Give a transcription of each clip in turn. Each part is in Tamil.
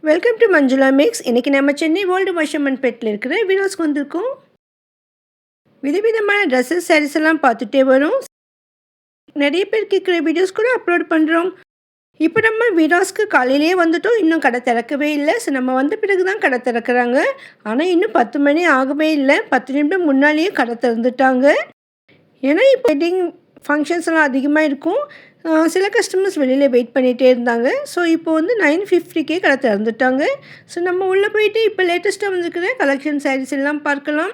Welcome to Manjula mix. இன்றைக்கி நம்ம சென்னை ஓல்டு மெஷர்மெண்ட் பெட்டில் இருக்கிற வீடியோஸ்க்கு வந்திருக்கோம். விதவிதமான ட்ரெஸ்ஸஸ் சாரீஸ் எல்லாம் பார்த்துட்டே வரும். நிறைய பேர் கேட்குற வீடியோஸ் கூட அப்லோட் பண்ணுறோம். இப்போ நம்ம வீடியோஸ்க்கு காலையிலேயே வந்துட்டோம். இன்னும் கடை திறக்கவே இல்லை. ஸோ நம்ம வந்த பிறகு தான் கடை திறக்கிறாங்க. ஆனால் இன்னும் 10 மணி ஆகவே இல்லை. 10 நிமிடம் முன்னாலேயே கடை திறந்துட்டாங்க. ஏன்னா இப்போ வெட்டிங் ஃபங்க்ஷன்ஸ்லாம் அதிகமாக இருக்கும். சில கஸ்டமர்ஸ் வெளியில் வெயிட் பண்ணிகிட்டே இருந்தாங்க. ஸோ இப்போ வந்து 9:50க்கே கடை திறந்துட்டாங்க. ஸோ நம்ம உள்ளே போயிட்டு இப்போ லேட்டஸ்ட்டாக வந்துருக்கிற கலெக்ஷன் சாரீஸ் எல்லாம் பார்க்கலாம்.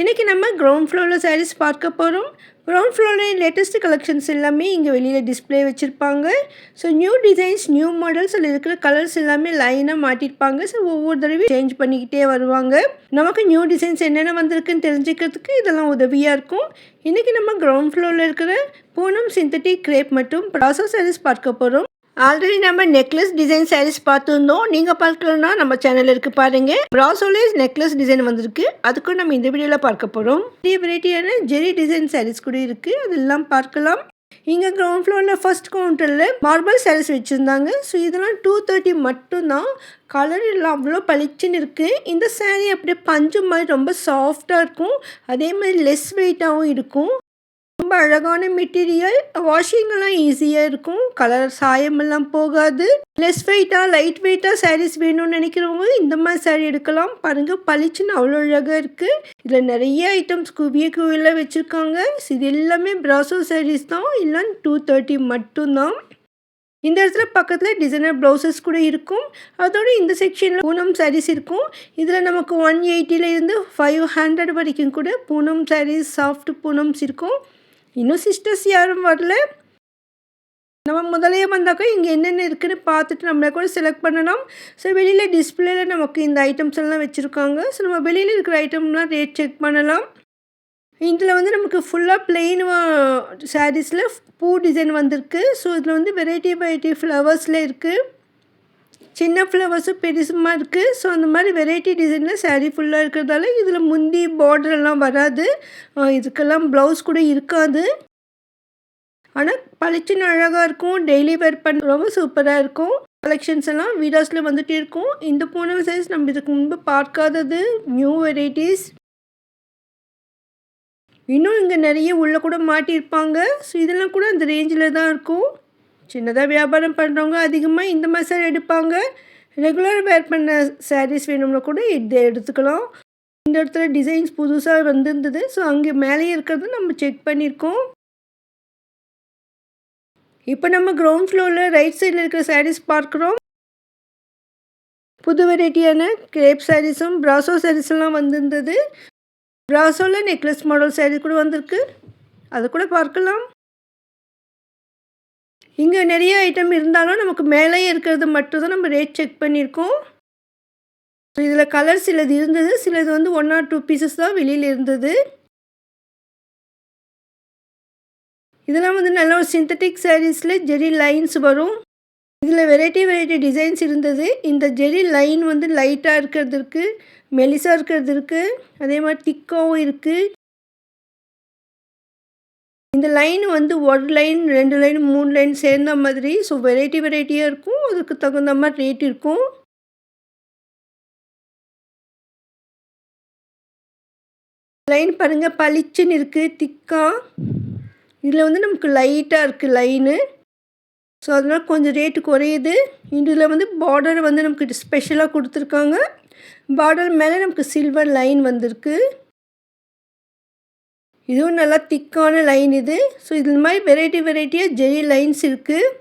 இன்றைக்கி நம்ம கிரவுண்ட் ஃப்ளோரில் சாரீஸ் பார்க்க போகிறோம். கிரவுண்ட் ஃப்ளோரில் லேட்டஸ்ட் கலெக்ஷன்ஸ் எல்லாமே இங்கே வெளியில் டிஸ்பிளே வச்சுருப்பாங்க. So new designs, new models, அதில் இருக்கிற கலர்ஸ் எல்லாமே லைனாக மாட்டியிருப்பாங்க. ஸோ ஒவ்வொரு தடவையும் சேஞ்ச் பண்ணிக்கிட்டே வருவாங்க. நமக்கு நியூ டிசைன்ஸ் என்னென்ன வந்திருக்குன்னு தெரிஞ்சுக்கிறதுக்கு இதெல்லாம் உதவியாக இருக்கும். இன்றைக்கி நம்ம கிரவுண்ட் ஃப்ளோரில் இருக்கிற பூனம் சிந்தட்டிக் கிரேப் மற்றும் ப்ராசோ சாரீஸ் பார்க்க போகிறோம். ஆல்ரெடி நம்ம நெக்லஸ் டிசைன் சாரீஸ் பார்த்துருந்தோம். நீங்கள் பார்க்கலன்னா நம்ம சேனலில் இருக்குது பாருங்கள். ப்ராசோலே நெக்லஸ் டிசைன் வந்திருக்கு. அதுக்கும் நம்ம இந்த வீடியோவில் பார்க்க போகிறோம். நிறைய வெரைட்டியான ஜெரி டிசைன் சாரீஸ் கூட இருக்குது. அதெல்லாம் பார்க்கலாம். இங்கே கிரவுண்ட் ஃப்ளோரில் ஃபர்ஸ்ட் கவுண்டரில் மார்பிள் சாரீஸ் வச்சுருந்தாங்க. ஸோ இதெல்லாம் 230 மட்டும்தான். கலர் எல்லாம் அவ்வளோ பளிச்சுன்னு இருக்குது. இந்த சாரீ அப்படியே பஞ்சு மாதிரி ரொம்ப சாஃப்டாக இருக்கும். அதே மாதிரி லெஸ் வெயிட்டாகவும் இருக்கும். ரொம்ப அழகான மெட்டீரியல். வாஷிங்கெல்லாம் ஈஸியாக இருக்கும். கலர் சாயமெல்லாம் போகாது. லெஸ் வெயிட்டாக, லைட் வெயிட்டாக சாரீஸ் வேணும்னு நினைக்கிறவங்க இந்த மாதிரி சாரீ எடுக்கலாம். பாருங்கள், பளிச்சுன்னு அவ்வளோ அழகாக இருக்குது. இதில் நிறைய ஐட்டம்ஸ் குவியெல்லாம் வச்சுருக்காங்க. இது எல்லாமே ப்ராசோ சாரீஸ் தான். இல்லை 230 மட்டும்தான். இந்த இடத்துல பக்கத்தில் டிசைனர் ப்ளவுசஸ் கூட இருக்கும். அதோடு இந்த செக்ஷனில் பூனம் சாரீஸ் இருக்கும். இதில் நமக்கு 180 500 வரைக்கும் கூட பூனம் சாரீஸ், சாஃப்ட் பூனம்ஸ் இருக்கும். இன்னும் சிஸ்டர்ஸ் யாரும் வரல. நம்ம முதலையே வந்தாக்கா இங்கே என்னென்ன இருக்குதுன்னு பார்த்துட்டு நம்மளை கூட செலக்ட் பண்ணலாம். ஸோ வெளியில் டிஸ்பிளேல நமக்கு இந்த ஐட்டம்ஸ் எல்லாம் வச்சுருக்காங்க. ஸோ நம்ம வெளியில் இருக்கிற ஐட்டம்லாம் ரேட் செக் பண்ணலாம். இதில் வந்து நமக்கு ஃபுல்லாக பிளெயின் சாரீஸில் பூ டிசைன் வந்திருக்கு. ஸோ இதில் வந்து வெரைட்டி ஃப்ளவர்ஸில் இருக்குது. சின்ன ஃப்ளவர்ஸும் பெருசுமாக இருக்குது. ஸோ அந்த மாதிரி வெரைட்டி டிசைனில் சாரீ ஃபுல்லாக இருக்கிறதால இதில் முந்தி பார்டரெல்லாம் வராது. இதுக்கெல்லாம் ப்ளவுஸ் கூட இருக்காது. ஆனால் பளிச்சுன்னு அழகாக இருக்கும். டெய்லி வேர் பண்ண ரொம்ப சூப்பராக இருக்கும். கலெக்ஷன்ஸ் எல்லாம் வீடியோஸில் வந்துகிட்டே இருக்கும். இந்த பூனம் சைஸ் நம்ம இதுக்கு முன்பு பார்க்காதது, நியூ வெரைட்டிஸ். இன்னும் இங்கே நிறைய உள்ளே கூட மாட்டியிருப்பாங்க. ஸோ இதெல்லாம் கூட அந்த ரேஞ்சில் தான் இருக்கும். சின்னதாக வியாபாரம் பண்ணுறவங்க அதிகமாக இந்த மாதிரி சாரீ எடுப்பாங்க. ரெகுலர் வேர் பண்ண சாரீஸ் வேணும்னா கூட இதை எடுத்துக்கலாம். இந்த இடத்துல டிசைன்ஸ் புதுசாக வந்திருந்தது. ஸோ அங்கே மேலேயே இருக்கிறது நம்ம செக் பண்ணியிருக்கோம். இப்போ நம்ம கிரவுண்ட் ஃப்ளோரில் ரைட் சைடில் இருக்கிற சாரீஸ் பார்க்குறோம். புது வெரைட்டியான கிரேப் சாரீஸும் ப்ராசோ சாரீஸ்லாம் வந்திருந்தது. ப்ராசோவில் நெக்லஸ் மாடல் சாரீ கூட வந்திருக்கு. அதை கூட பார்க்கலாம். இங்கே நிறைய ஐட்டம் இருந்தாலும் நமக்கு மேலே இருக்கிறது மட்டும் தான் நம்ம ரேட் செக் பண்ணியிருக்கோம். ஸோ இதில் கலர் சிலது இருந்தது. சிலது வந்து 1 or 2 பீசஸ் தான் வெளியில் இருந்தது. இதெல்லாம் வந்து நல்ல ஒரு சிந்தட்டிக் சாரீஸில் ஜெரி லைன்ஸ் வரும். இதில் வெரைட்டி டிசைன்ஸ் இருந்தது. இந்த ஜெரி லைன் வந்து லைட்டாக இருக்கிறது இருக்குது, மெலிசாக இருக்கிறது இருக்குது, அதே மாதிரி திக்காகவும் இருக்குது. இந்த லைன் வந்து 1 லைன், 2 லைன், 3 லைன் சேர்ந்த மாதிரி. ஸோ வெரைட்டியாக இருக்கும். அதுக்கு தகுந்த மாதிரி ரேட் இருக்கும். லைன் பாருங்கள், பளிச்சுன்னு இருக்குது, திக்காக. இதில் வந்து நமக்கு லைட்டாக இருக்குது லைனு. ஸோ அதனால் கொஞ்சம் ரேட்டு குறையுது. இதில் வந்து பார்டர் வந்து நமக்கு ஸ்பெஷலாக கொடுத்துருக்காங்க. பார்டர் மேலே நமக்கு சில்வர் லைன் வந்திருக்கு. இதுவும் நல்லா திக்கான லைன் இது. ஸோ இது மாதிரி வெரைட்டியாக ஜெரி லைன்ஸ் இருக்குது.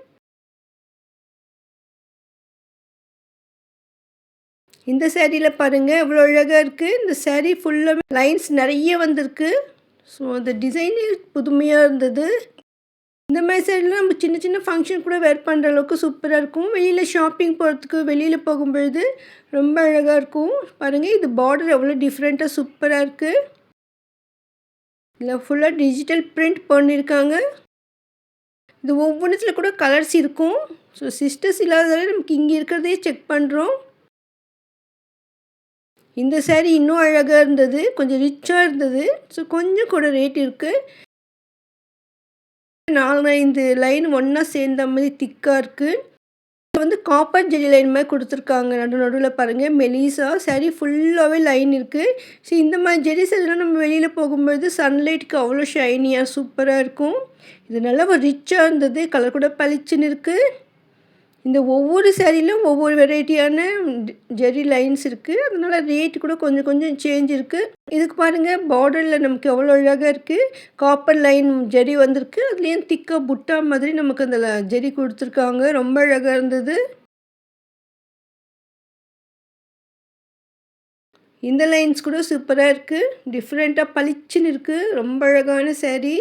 இந்த சேரீயில் பாருங்கள் எவ்வளோ அழகாக இருக்குது. இந்த சேரீ ஃபுல்லாக லைன்ஸ் நிறைய வந்திருக்கு. ஸோ அந்த டிசைனே புதுமையாக இருந்தது. இந்த மாதிரி சைடில் நம்ம சின்ன ஃபங்க்ஷன் கூட வேர் பண்ணுற அளவுக்கு சூப்பராக இருக்கும். வெளியில் ஷாப்பிங் போகிறதுக்கு, வெளியில் போகும்பொழுது ரொம்ப அழகாக இருக்கும். பாருங்கள், இது பார்டர் எவ்வளோ டிஃப்ரெண்ட்டாக சூப்பராக இருக்குது. இதில் ஃபுல்லாக டிஜிட்டல் பிரிண்ட் பண்ணியிருக்காங்க. இது ஒவ்வொன்றத்தில் கூட கலர்ஸ் இருக்கும். ஸோ சிஸ்டர்ஸ் இல்லாததால நமக்கு இங்கே இருக்கிறதே செக் பண்ணுறோம். இந்த சாரீ இன்னும் அழகாக இருந்தது. கொஞ்சம் ரிச்சாக இருந்தது. ஸோ கொஞ்சம் கூட ரேட் இருக்குது. 4-5 லைன் ஒன்றா சேர்ந்த மாதிரி திக்காக இருக்குது. வந்து காப்பர் ஜெரி லைன் மாதிரி கொடுத்துருக்காங்க. நடுவில் பாருங்கள் மெலிசா சாரி ஃபுல்லாகவே லைன் இருக்குது. ஸோ இந்த மாதிரி ஜெரி சாரீலாம் நம்ம வெளியில் போகும்போது சன்லைட்டுக்கு அவ்வளோ ஷைனியாக சூப்பராக இருக்கும். இது நல்லா ஒரு ரிச்சாக இருந்தது. கலர் கூட பளிச்சுன்னு இருக்குது. இந்த ஒவ்வொரு சாரிலும் ஒவ்வொரு வெரைட்டியான ஜெரி லைன்ஸ் இருக்குது. அதனால் ரேட்டு கூட கொஞ்சம் கொஞ்சம் சேஞ்ச் இருக்குது. இதுக்கு பாருங்கள் பார்டரில் நமக்கு எவ்வளோ அழகாக இருக்குது. காப்பர் லைன் ஜெரி வந்திருக்கு. அதுலேயும் திக்காக புட்டா மாதிரி நமக்கு அந்த ஜெரி கொடுத்துருக்காங்க. ரொம்ப அழகாக இருந்தது. இந்த லைன்ஸ் கூட சூப்பராக இருக்குது. டிஃப்ரெண்ட்டாக பளிச்சுன்னு இருக்குது. ரொம்ப அழகான சாரீ.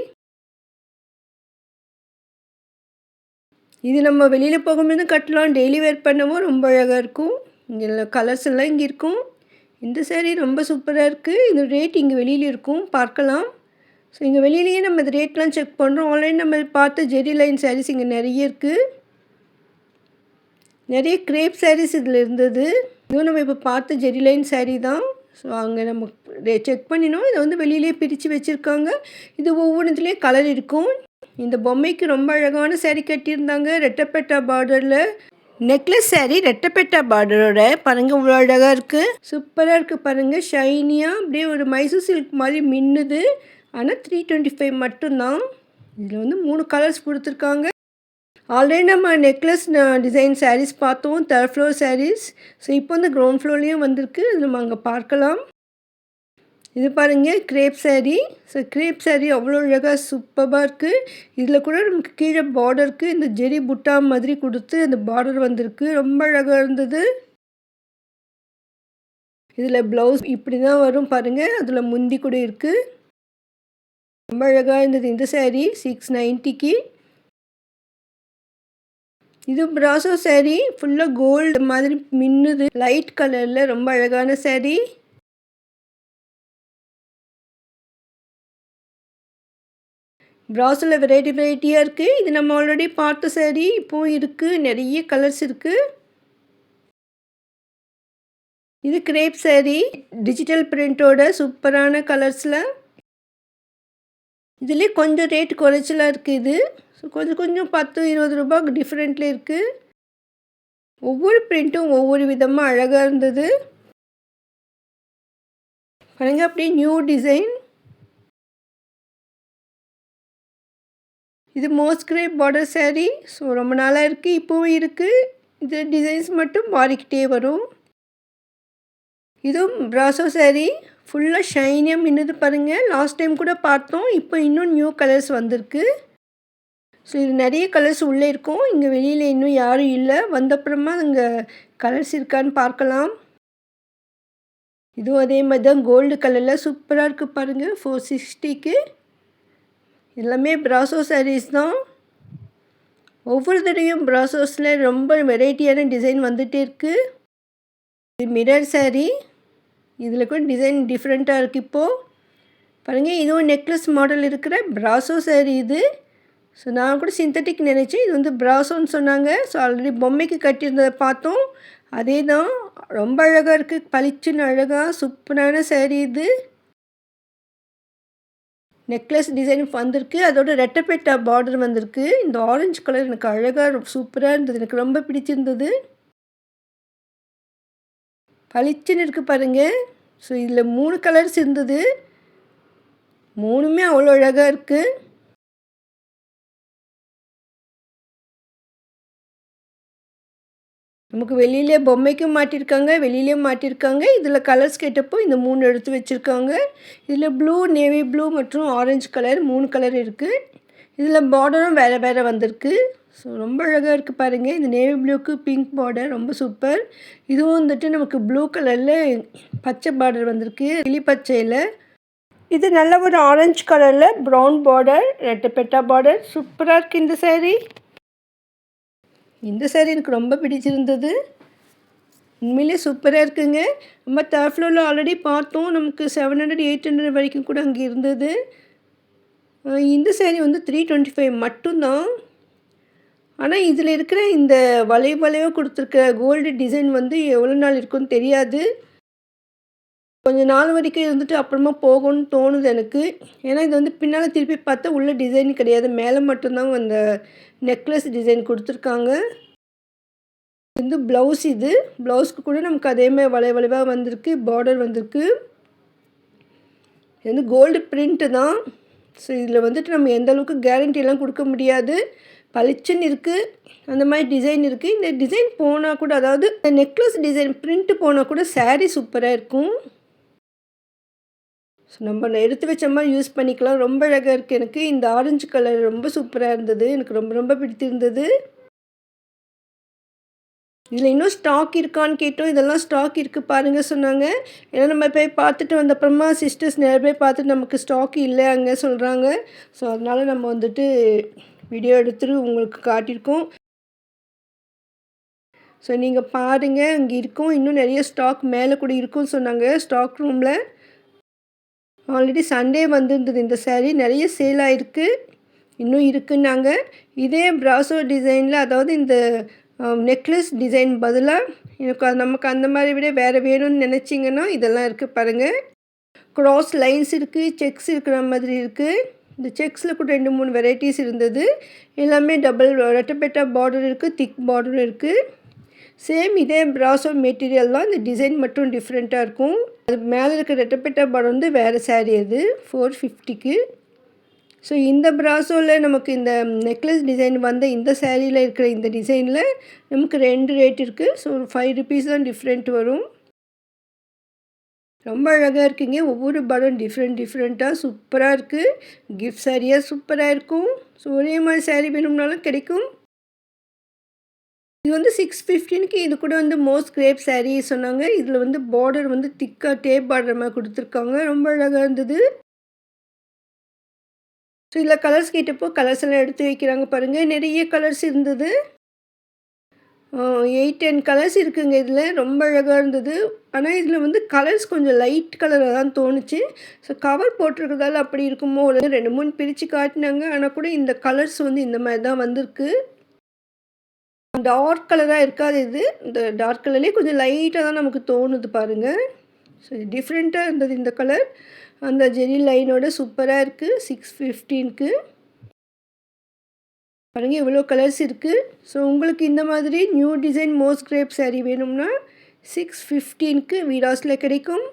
இது நம்ம வெளியில் போகும்போது கட்டலாம். டெய்லி வேர் பண்ணவும் ரொம்ப அழகாக இருக்கும். இங்கே கலர்ஸ் எல்லாம் இங்கே இருக்கும். இந்த சாரீ ரொம்ப சூப்பராக இருக்குது. இது ரேட் இங்கே வெளியில் இருக்கும், பார்க்கலாம். ஸோ இங்கே வெளியிலேயே நம்ம இந்த ரேட்லாம் செக் பண்ணுறோம். ஆன்லைன் நம்ம பார்த்த ஜெரி லைன் சாரீஸ் இங்கே நிறைய இருக்குது. நிறைய கிரேப் சாரீஸ் இதில் இருந்தது. இதுவும் நம்ம இப்போ பார்த்த ஜெரி லைன் சாரீ தான். ஸோ அங்கே நம்ம செக் பண்ணினோம். இதை வந்து வெளியிலே பிரித்து வச்சுருக்காங்க. இது ஒவ்வொன்றுத்துலேயும் கலர் இருக்கும். இந்த பொம்மைக்கு ரொம்ப அழகான சாரீ கட்டியிருந்தாங்க. ரெட்டப்பெட்டா பார்டரில் நெக்லஸ் சாரீ ரெட்டப்பெட்டா பார்டரோட பாருங்கள் இவ்வளோ அழகாக இருக்குது. சூப்பராக இருக்குது பாருங்கள். ஷைனியாக அப்படியே ஒரு மைசூர் சில்க் மாதிரி மின்னுது. ஆனால் 325 மட்டும்தான். இதில் வந்து 3 கலர்ஸ் கொடுத்துருக்காங்க. ஆல்ரெடி நம்ம நெக்லஸ் டிசைன் சாரீஸ் பார்த்தோம், 3rd ஃப்ளோர் சாரீஸ். ஸோ இப்போ வந்து கிரவுண்ட் ஃப்ளோர்லேயும் வந்திருக்கு. இது நம்ம அங்கே பார்க்கலாம். இது பாருங்கள் crepe sari. So crepe sari அவ்வளோ அழகாக சூப்பராக இருக்குது. இதில் கூட நமக்கு கீழே பார்டருக்கு இந்த ஜெரி புட்டா மாதிரி கொடுத்து அந்த பார்டர் வந்திருக்கு. ரொம்ப அழகாக இருந்தது. இதில் ப்ளவுஸ் இப்படி தான் வரும் பாருங்கள். அதில் முந்தி கூட இருக்குது. ரொம்ப அழகாக இருந்தது இந்த சாரீ 690க்கு. இது பிராசோ சாரீ. ஃபுல்லாக கோல்டு மாதிரி மின்னுது. லைட் கலரில் ரொம்ப அழகான சாரீ. ப்ராஸில் வெரைட்டியாக இருக்குது. இது நம்ம ஆல்ரெடி பார்த்த சாரீ இப்போவும் இருக்குது. நிறைய கலர்ஸ் இருக்குது. இது கிரேப் சாரீ டிஜிட்டல் பிரிண்டோட சூப்பரான கலர்ஸில். இதுலேயே கொஞ்சம் ரேட் குறைச்சலாக இருக்குது. இது ஸோ கொஞ்சம் 10-20 ரூபாய் டிஃப்ரெண்ட்டில் இருக்குது. ஒவ்வொரு பிரிண்ட்டும் ஒவ்வொரு விதமாக அழகாக இருந்தது. பாருங்க அப்படியே நியூ டிசைன். இது மோஸ்கிரேப் பார்டர் சாரீ. ஸோ ரொம்ப நாளாக இருக்குது, இப்போவும் இருக்குது. இது டிசைன்ஸ் மட்டும் மாறிக்கிட்டே வரும். இதுவும் பிராசோ சாரீ. ஃபுல்லாக ஷைனியாக மின்னுது பாருங்கள். லாஸ்ட் டைம் கூட பார்த்தோம். இப்போ இன்னும் நியூ கலர்ஸ் வந்திருக்கு. ஸோ இது நிறைய கலர்ஸ் உள்ளே இருக்கும். இங்கே வெளியில் இன்னும் யாரும் இல்லை. வந்தப்புறமா அங்கே கலர்ஸ் இருக்கான்னு பார்க்கலாம். இதுவும் அதே மாதிரி தான் கோல்டு கலரில் சூப்பராக இருக்குது பாருங்கள். 460க்கு. எல்லாமே பிராசோ சாரீஸ் தான். ஒவ்வொரு தடையும் பிராசோஸில் ரொம்ப வெரைட்டியான டிசைன் வந்துகிட்டே இருக்குது. இது மிரர் சாரீ. இதில் கூட டிசைன் டிஃப்ரெண்ட்டாக இருக்குது. இப்போது பாருங்கள் இதுவும் நெக்லஸ் மாடல் இருக்கிற பிராசோ சாரீ இது. ஸோ நான் கூட சிந்தட்டிக் நினச்சேன். இது வந்து பிராசோன்னு சொன்னாங்க. ஸோ ஆல்ரெடி பொம்மைக்கு கட்டியிருந்ததை பார்த்தோம். அதே தான். ரொம்ப அழகாக இருக்குது. பளிச்சுன்னு அழகாக சூப்பரான சாரீ இது. நெக்லஸ் டிசைன் வந்திருக்கு. அதோட ரெட்டப்பெட்டா பார்டர் வந்திருக்கு. இந்த ஆரஞ்சு கலர் எனக்கு அழகாக சூப்பராக இருந்தது. எனக்கு ரொம்ப பிடிச்சிருந்தது. பளிச்சுன்னு இருக்குது பாருங்கள். ஸோ இதில் 3 கலர்ஸ் இருந்தது. 3மே அவ்வளோ அழகாக இருக்குது. நமக்கு வெளியிலே பொம்மைக்கும் மாட்டியிருக்காங்க, வெளியிலேயும் மாட்டியிருக்காங்க. இதில் கலர்ஸ் கேட்டப்போ இந்த 3 எடுத்து வச்சுருக்காங்க. இதில் ப்ளூ, நேவி ப்ளூ மற்றும் ஆரஞ்சு கலர் 3 கலர் இருக்குது. இதில் பார்டரும் வேறு வேறு வந்திருக்கு. ஸோ ரொம்ப அழகாக இருக்குது பாருங்கள். இந்த நேவி ப்ளூக்கு பிங்க் பார்டர் ரொம்ப சூப்பர். இதுவும் வந்துட்டு நமக்கு ப்ளூ கலரில் பச்சை பார்டர் வந்திருக்கு, கிளி பச்சையில். இது நல்ல ஒரு ஆரஞ்சு கலரில் ப்ரௌன் பார்டர், ரெட்டப்பெட்டா பார்டர். சூப்பராக இருக்குது இந்த சாரீ. இந்த சாரீ எனக்கு ரொம்ப பிடிச்சிருந்தது. உண்மையிலே சூப்பராக இருக்குங்க. நம்ம 3rd ஃப்ளோரில் ஆல்ரெடி பார்த்தோம். நமக்கு 700-800 வரைக்கும் கூட அங்கே இருந்தது. இந்த சாரீ வந்து 325 மட்டும்தான். ஆனால் இதில் இருக்கிற இந்த வளைவாக கொடுத்துருக்க கோல்டு டிசைன் வந்து எவ்வளோ நாள் இருக்குன்னு தெரியாது. கொஞ்சம் நாள் வரைக்கும் இருந்துட்டு அப்புறமா போகணும்னு தோணுது எனக்கு. ஏன்னா இது வந்து பின்னால் திருப்பி பார்த்தா உள்ள டிசைன் கிடையாது. மேலே மட்டும்தான் அந்த நெக்லஸ் டிசைன் கொடுத்துருக்காங்க. வந்து ப்ளவுஸ், இது ப்ளவுஸ்க்கு கூட நமக்கு அதேமாதிரி வளைவாக வந்திருக்கு, பார்டர் வந்திருக்கு. இது வந்து கோல்டு பிரிண்ட்டு தான். ஸோ இதில் வந்துட்டு நம்ம எந்த அளவுக்கு கேரண்டியெல்லாம் கொடுக்க முடியாது. பளிச்சுன்னு இருக்குது, அந்த மாதிரி டிசைன் இருக்குது. இந்த டிசைன் போனால் கூட, அதாவது நெக்லஸ் டிசைன் பிரிண்ட்டு போனால் கூட சாரீ சூப்பராக இருக்கும். ஸோ நம்ம எடுத்து வச்ச மாதிரி யூஸ் பண்ணிக்கலாம். ரொம்ப அழகாக இருக்குது. எனக்கு இந்த ஆரஞ்சு கலர் ரொம்ப சூப்பராக இருந்தது, எனக்கு ரொம்ப ரொம்ப பிடித்திருந்தது. இதில் இன்னும் ஸ்டாக் இருக்கான்னு கேட்டோம். இதெல்லாம் ஸ்டாக் இருக்குது பாருங்கள் சொன்னாங்க. ஏன்னா நம்ம போய் பார்த்துட்டு வந்தப்புறமா சிஸ்டர்ஸ் நிறைய பேர் பார்த்துட்டு நமக்கு ஸ்டாக் இல்லை அங்கே சொல்கிறாங்க. ஸோ அதனால் நம்ம வந்துட்டு வீடியோ எடுத்துட்டு உங்களுக்கு காட்டியிருக்கோம். ஸோ நீங்கள் பாருங்கள், அங்கே இருக்கும். இன்னும் நிறைய ஸ்டாக் மேலே கூட இருக்குன்னு சொன்னாங்க ஸ்டாக் ரூமில். ஆல்ரெடி சண்டே வந்திருந்தது இந்த சாரீ, நிறைய சேல் ஆகிருக்கு, இன்னும் இருக்குன்னாங்க. இதே ப்ராசோ டிசைனில், அதாவது இந்த நெக்லஸ் டிசைன் பதிலாக எனக்கு நமக்கு அந்த மாதிரி விட வேறு வேணும்னு நினச்சிங்கன்னா இதெல்லாம் இருக்குது பாருங்கள். க்ராஸ் லைன்ஸ் இருக்குது, செக்ஸ் இருக்கிற மாதிரி இருக்குது. இந்த செக்ஸில் கூட 2-3 வெரைட்டிஸ் இருந்தது. எல்லாமே டபுள் ரெட்டப்பெட்டா பார்டர் இருக்குது, திக் பார்டர் இருக்குது. சேம் இதே ப்ராசோ மெட்டீரியல் தான், இந்த டிசைன் மட்டும் டிஃப்ரெண்ட்டாக இருக்கும். அது மேலே இருக்கிற ரெட்டப்பெட்டா பார்டர் வந்து வேறு சாரீ, அது 450க்கு. ஸோ இந்த ப்ராசோவில் நமக்கு இந்த நெக்லஸ் டிசைன் வந்த இந்த சாரியில் இருக்கிற இந்த டிசைனில் நமக்கு 2 ரேட் இருக்குது. ஸோ ஒரு 5 ருபீஸ் தான் டிஃப்ரெண்ட் வரும். ரொம்ப அழகாக இருக்குங்க. ஒவ்வொரு பார்டரும் டிஃப்ரெண்ட்டாக சூப்பராக இருக்குது. கிஃப்ட் சாரியாக சூப்பராக இருக்கும். ஸோ ஒரே மாதிரி சாரீ வேணும்னாலும் கிடைக்கும். இது வந்து 615க்கு. இது கூட வந்து மோஸ்ட் கிரேப் சாரீ சொன்னாங்க. இதில் வந்து பார்டர் வந்து திக்காக டேப் பார்டர் மாதிரி கொடுத்துருக்காங்க, ரொம்ப அழகாக இருந்தது. ஸோ இதில் கலர்ஸ் கேட்டப்போ கலர்ஸ் எல்லாம் எடுத்து வைக்கிறாங்க பாருங்கள். நிறைய கலர்ஸ் இருந்தது, 8-10 கலர்ஸ் இருக்குங்க இதில். ரொம்ப அழகாக இருந்தது. ஆனால் இதில் வந்து கலர்ஸ் கொஞ்சம் லைட் கலராக தான் தோணுச்சு. ஸோ கவர் போட்டிருக்கிறதால அப்படி இருக்குமோ, 2-3 பிரித்து காட்டினாங்க. ஆனால் கூட இந்த கலர்ஸ் வந்து இந்த மாதிரி தான் வந்திருக்கு. டார்க் கலராக இருக்காது இது. இந்த டார்க் கலர்லேயே கொஞ்சம் லைட்டாக தான் நமக்கு தோணுது பாருங்கள். ஸோ டிஃப்ரெண்ட்டாக இருந்தது இந்த கலர். அந்த ஜெரி லைனோட சூப்பராக இருக்குது. 615க்கு பாருங்கள், எவ்வளோ கலர்ஸ் இருக்குது. ஸோ உங்களுக்கு இந்த மாதிரி new design most crepe sari வேணும்னா 615க்கு வீராஸில் கிடைக்கும்.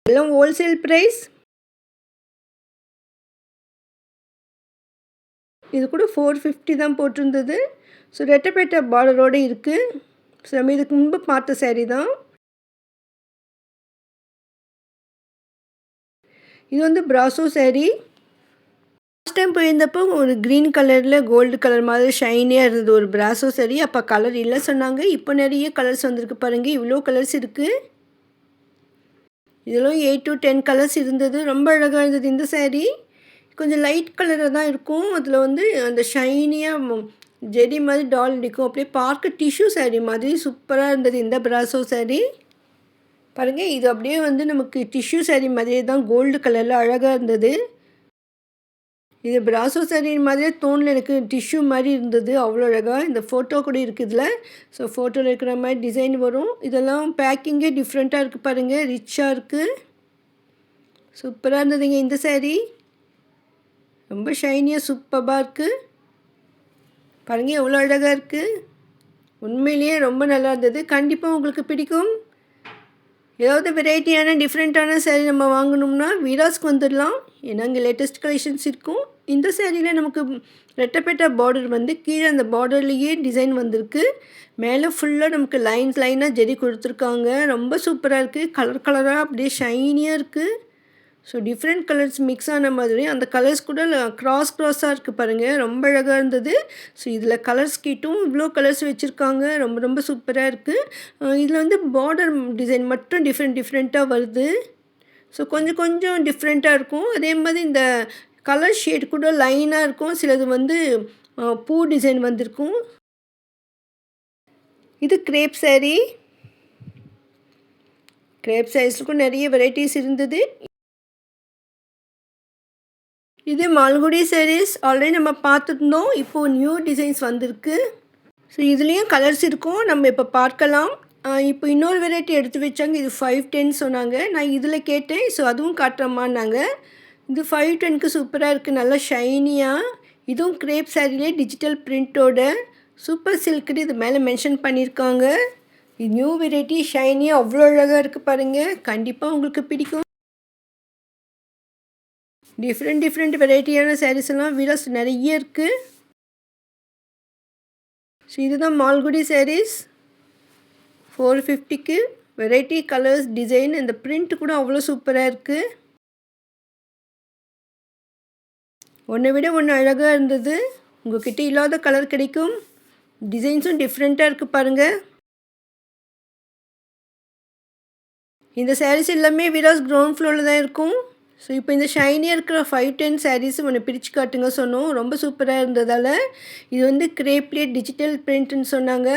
எல்லாம் ஹோல்சேல் ப்ரைஸ். இது கூட 450 தான் போட்டிருந்தது. ஸோ ரெட்டப்பேட்டா பார்டரோடு இருக்குது. ஸோ நம்ம இதுக்கு முன்பு பார்த்த சாரீ தான். இது வந்து ப்ராசோ சாரீ. லாஸ்ட் டைம் போயிருந்தப்போ ஒரு க்ரீன் கலரில் கோல்டு கலர் மாதிரி ஷைனியாக இருந்தது ஒரு ப்ராசோ சாரீ. அப்போ கலர் இல்லை சொன்னாங்க. இப்போ நிறைய கலர்ஸ் வந்திருக்கு பாருங்கள். இவ்வளோ கலர்ஸ் இருக்குது. இதெல்லாம் 8 to 10 கலர்ஸ் இருந்தது. ரொம்ப அழகாக இருந்தது இந்த சாரீ. கொஞ்சம் லைட் கலராக தான் இருக்கும். அதில் வந்து அந்த ஷைனியாக ஜெடி மாதிரி டால் அடிக்கும். அப்படியே பார்க்க டிஷ்யூ சாரீ மாதிரி சூப்பராக இருந்தது இந்த ப்ராசோ சாரீ. பாருங்கள், இது அப்படியே வந்து நமக்கு டிஷ்யூ சாரீ மாதிரியே தான் கோல்டு கலரில் அழகாக இருந்தது. இது ப்ராசோ சாரீ மாதிரியே தோணில் எனக்கு டிஷ்யூ மாதிரி இருந்தது, அவ்வளோ அழகாக. இந்த ஃபோட்டோ கூட இருக்குது இதில். ஸோ ஃபோட்டோவில் இருக்கிற மாதிரி டிசைன் வரும். இதெல்லாம் பேக்கிங்கே டிஃப்ரெண்ட்டாக இருக்குது பாருங்கள், ரிச்சாக இருக்குது, சூப்பராக இருந்ததுங்க இந்த சாரீ. ரொம்ப ஷைனியாக சூப்பராக இருக்குது பாருங்கள், எவ்வளோ அழகாக இருக்குது. உண்மையிலேயே ரொம்ப நல்லா இருந்தது. கண்டிப்பாக உங்களுக்கு பிடிக்கும். ஏதாவது வெரைட்டியான டிஃப்ரெண்ட்டான சாரீ நம்ம வாங்கணும்னா வீராஸ்க்கு வந்துடலாம். ஏன்னா இங்கே லேட்டஸ்ட் கலெக்ஷன்ஸ் இருக்கும். இந்த சாரியில் நமக்கு ரெட்டப்பேட்டா பார்டர் வந்து கீழே அந்த பார்டர்லேயே டிசைன் வந்திருக்கு. மேலே ஃபுல்லாக நமக்கு லைனாக ஜெரி கொடுத்துருக்காங்க. ரொம்ப சூப்பராக இருக்குது. கலர் கலராக அப்படியே ஷைனியாக இருக்குது. ஸோ டிஃப்ரெண்ட் கலர்ஸ் மிக்ஸ் ஆன மாதிரி அந்த கலர்ஸ் கூட க்ராஸாக இருக்குது பாருங்கள், ரொம்ப அழகாக இருந்தது. ஸோ இதில் கலர்ஸ் கிட்டும் இவ்வளோ கலர்ஸ் வச்சுருக்காங்க. ரொம்ப ரொம்ப சூப்பராக இருக்குது. இதில் வந்து பார்டர் டிசைன் மட்டும் டிஃப்ரெண்ட்டாக வருது. ஸோ கொஞ்சம் டிஃப்ரெண்ட்டாக இருக்கும். அதே மாதிரி இந்த கலர் ஷேட் கூட லைனாக இருக்கும். சிலது வந்து பூ டிசைன் வந்திருக்கும். இது கிரேப் சாரீ. கிரேப் சாரீஸ்க்கும் நிறைய வெரைட்டிஸ் இருந்தது. இது மால்குடி சாரீஸ். ஆல்ரெடி நம்ம பார்த்துருந்தோம். இப்போது நியூ டிசைன்ஸ் வந்திருக்கு. ஸோ இதுலேயும் கலர்ஸ் இருக்கும், நம்ம இப்போ பார்க்கலாம். இப்போ இன்னொரு வெரைட்டி எடுத்து வச்சாங்க. இது 510 சொன்னாங்க. நான் இதில் கேட்டேன். ஸோ அதுவும் காட்டுறோமான்னாங்க. இது 510க்கு சூப்பராக இருக்குது, நல்லா ஷைனியாக. இதுவும் கிரேப் சாரிலே டிஜிட்டல் பிரிண்ட்டோட சூப்பர் சில்க்னு இது மேலே மென்ஷன் பண்ணியிருக்காங்க. இது நியூ வெரைட்டி ஷைனியாக அவ்வளோ அழகாக இருக்குது பாருங்கள். கண்டிப்பாக உங்களுக்கு பிடிக்கும். டிஃப்ரெண்ட் வெரைட்டியான சாரீஸ் எல்லாம் வீராஸ் நிறைய இருக்குது. ஸோ இதுதான் மால்குடி சாரீஸ் 450க்கு. வெரைட்டி கலர்ஸ் டிசைன் இந்த பிரிண்ட் கூட அவ்வளோ சூப்பராக இருக்குது. ஒன்றை விட ஒன்று அழகாக இருந்தது. உங்கள்கிட்ட இல்லாத கலர் கிடைக்கும். டிசைன்ஸும் டிஃப்ரெண்ட்டாக இருக்குது பாருங்கள். இந்த சாரீஸ் எல்லாமே வீராஸ் கிரவுண்ட் ஃப்ளோரில் தான் இருக்கும். ஸோ இப்போ இந்த ஷைனியாக இருக்கிற 5-10 சாரீஸ் ஒன்று பிரித்து காட்டுங்க சொன்னோம். ரொம்ப சூப்பராக இருந்ததால் இது வந்து கிரேப்லேயே டிஜிட்டல் பிரிண்ட்னு சொன்னாங்க.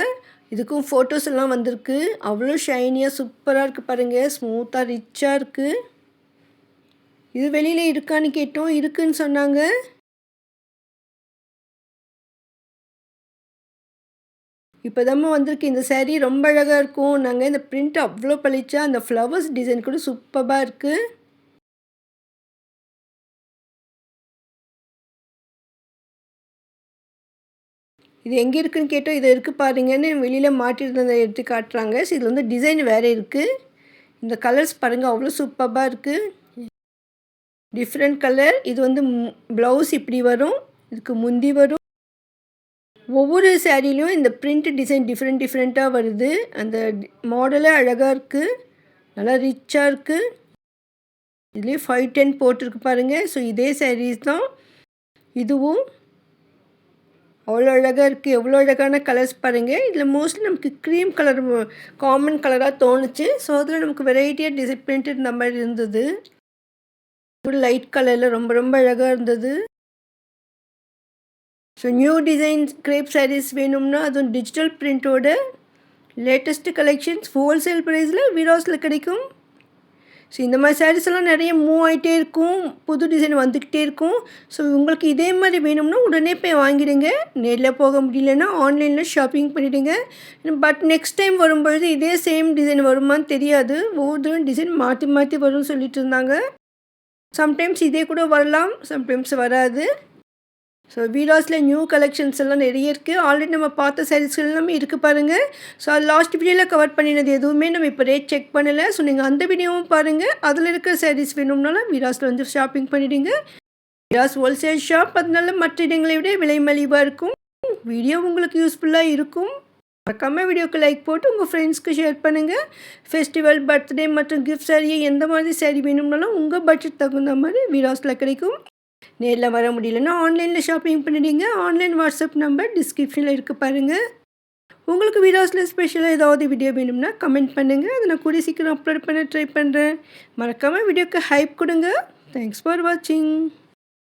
இதுக்கும் ஃபோட்டோஸ் எல்லாம் வந்திருக்கு. அவ்வளோ ஷைனியாக சூப்பராக இருக்குது பாருங்கள். ஸ்மூத்தாக ரிச்சாக இருக்குது. இது வெளியில் இருக்கான்னு கேட்டோம். இருக்குன்னு சொன்னாங்க. இப்போ தாம்மா வந்திருக்கு. இந்த சாரீ ரொம்ப அழகாக இருக்கும். நாங்கள் இந்த பிரிண்ட் அவ்வளோ பளிச்சா அந்த ஃப்ளவர்ஸ் டிசைன் கூட சூப்பராக இருக்குது. இது எங்கே இருக்குதுன்னு கேட்டோம். இது இருக்குது பாருங்கன்னு வெளியில் மாட்டியிருந்ததை எடுத்து காட்டுறாங்க. ஸோ இதில் வந்து டிசைன் வேறு இருக்குது. இந்த கலர்ஸ் பாருங்கள் அவ்வளோ சூப்பராக இருக்குது. Different colour. இது வந்து ப்ளவுஸ் இப்படி வரும். இதுக்கு முந்தி வரும். ஒவ்வொரு சாரீலையும் இந்த பிரிண்ட் டிசைன் டிஃப்ரெண்ட்டாக வருது. அந்த மாடலே அழகாக இருக்குது. நல்லா ரிச்சாக இருக்குது. இதுலேயே 5-10 போட்டிருக்கு பாருங்கள். ஸோ இதே சாரீஸ் தான் இதுவும். அவ்வளோ அழகாக இருக்குது. எவ்வளோ அழகான கலர்ஸ் பாருங்கள். இதில் மோஸ்ட்லி நமக்கு க்ரீம் கலர் காமன் கலராக தோணுச்சு. ஸோ அதில் நமக்கு வெரைட்டியாக டிசைன் பிரிண்ட் இருந்த மாதிரி இருந்தது. ஒரு லைட் கலரில் ரொம்ப அழகாக இருந்தது. So new design crepe saris வேணும்னா அதுவும் டிஜிட்டல் பிரிண்ட்டோட லேட்டஸ்ட்டு கலெக்ஷன்ஸ் ஹோல்சேல் ப்ரைஸில் வீராஸில் கிடைக்கும். ஸோ இந்த மாதிரி சாரீஸ் எல்லாம் நிறைய மூவ் ஆகிட்டே இருக்கும். புது டிசைன் வந்துக்கிட்டே இருக்கும். ஸோ உங்களுக்கு இதே மாதிரி வேணும்னா உடனே போய் வாங்கிடுங்க. நேரில் போக முடியலன்னா ஆன்லைனில் ஷாப்பிங் பண்ணிவிடுங்க. பட் நெக்ஸ்ட் டைம் வரும்பொழுது இதே சேம் டிசைன் வருமானு தெரியாது. ஒவ்வொரு டிசைன் மாற்றி வரும்னு சொல்லிட்டு இருந்தாங்க. சம்டைம்ஸ் இதே கூட வரலாம், சம்டைம்ஸ் வராது. ஸோ வீராஸில் நியூ கலெக்ஷன்ஸ் எல்லாம் நிறைய இருக்குது. ஆல்ரெடி நம்ம பார்த்த சாரீஸ்கள் எல்லாமே இருக்குது பாருங்கள். ஸோ அது லாஸ்ட் வீடியோவில் கவர் பண்ணினது எதுவுமே நம்ம இப்போ ரேட் செக் பண்ணலை. ஸோ நீங்கள் அந்த வீடியோவும் பாருங்கள். அதில் இருக்கிற சாரீஸ் வேணும்னாலும் வீராஸில் வந்து ஷாப்பிங் பண்ணிவிடுங்க. வீராஸ் ஹோல்சேல் ஷாப், அதனால மற்ற இடங்களை விட விலை மலிவாக இருக்கும். வீடியோ உங்களுக்கு யூஸ்ஃபுல்லாக இருக்கும். மறக்காமல் வீடியோக்கு லைக் போட்டு உங்கள் ஃப்ரெண்ட்ஸ்க்கு ஷேர் பண்ணுங்கள். ஃபெஸ்டிவல், பர்த்டே மற்றும் கிஃப்ட் சாரியை எந்த மாதிரி சாரீ வேணும்னாலும் உங்கள் பட்ஜெட் தகுந்த மாதிரி வீராஸில் கிடைக்கும். நேரில் வர முடியலன்னா ஆன்லைனில் ஷாப்பிங் பண்ணிடுங்க. ஆன்லைன் வாட்ஸ்அப் நம்பர் டிஸ்கிரிப்ஷனில் இருக்குது பாருங்கள். உங்களுக்கு வீராஸில் ஸ்பெஷலாக ஏதாவது வீடியோ வேணும்னா கமெண்ட் பண்ணுங்கள். அதை நான் கூடிய சீக்கிரம் அப்லோட் பண்ண ட்ரை பண்ணுறேன். மறக்காமல் வீடியோக்கு ஹைப் கொடுங்க. தேங்க்ஸ் ஃபார் வாட்சிங்.